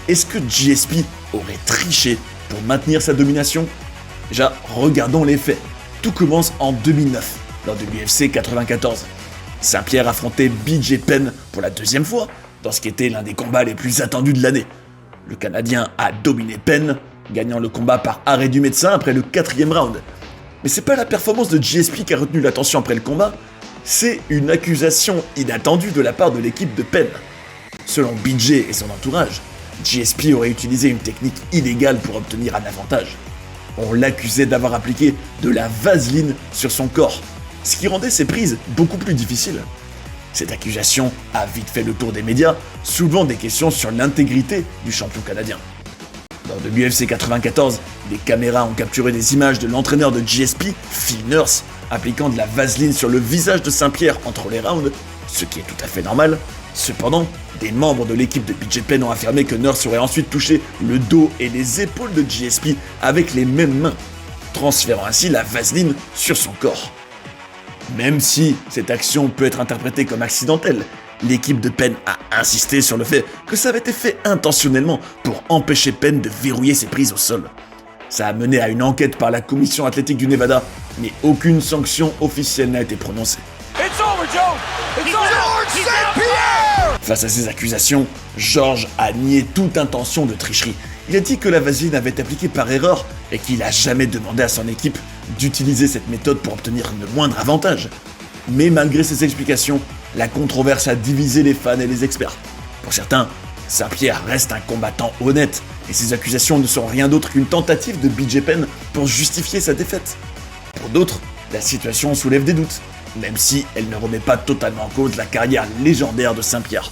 est-ce que GSP aurait triché pour maintenir sa domination? Déjà, regardons les faits. Tout commence en 2009, lors de l'UFC 94. Saint-Pierre affrontait BJ Penn pour la deuxième fois, dans ce qui était l'un des combats les plus attendus de l'année. Le Canadien a dominé Penn, gagnant le combat par arrêt du médecin après le 4e round. Mais c'est pas la performance de GSP qui a retenu l'attention après le combat, c'est une accusation inattendue de la part de l'équipe de Penn. Selon BJ et son entourage, GSP aurait utilisé une technique illégale pour obtenir un avantage. On l'accusait d'avoir appliqué de la vaseline sur son corps, ce qui rendait ses prises beaucoup plus difficiles. Cette accusation a vite fait le tour des médias, soulevant des questions sur l'intégrité du champion canadien. Lors de l'UFC 94, des caméras ont capturé des images de l'entraîneur de GSP, Phil Nurse, appliquant de la vaseline sur le visage de Saint-Pierre entre les rounds, ce qui est tout à fait normal. Cependant, des membres de l'équipe de BJ Penn ont affirmé que Nurse aurait ensuite touché le dos et les épaules de GSP avec les mêmes mains, transférant ainsi la vaseline sur son corps. Même si cette action peut être interprétée comme accidentelle, l'équipe de Penn a insisté sur le fait que ça avait été fait intentionnellement pour empêcher Penn de verrouiller ses prises au sol. Ça a mené à une enquête par la commission athlétique du Nevada, mais aucune sanction officielle n'a été prononcée. Face à ces accusations, George a nié toute intention de tricherie. Il a dit que la vaseline avait été appliquée par erreur et qu'il n'a jamais demandé à son équipe d'utiliser cette méthode pour obtenir le moindre avantage. Mais malgré ces explications, la controverse a divisé les fans et les experts. Pour certains, Saint-Pierre reste un combattant honnête et ses accusations ne sont rien d'autre qu'une tentative de BJ Penn pour justifier sa défaite. Pour d'autres, la situation soulève des doutes, même si elle ne remet pas totalement en cause la carrière légendaire de Saint-Pierre.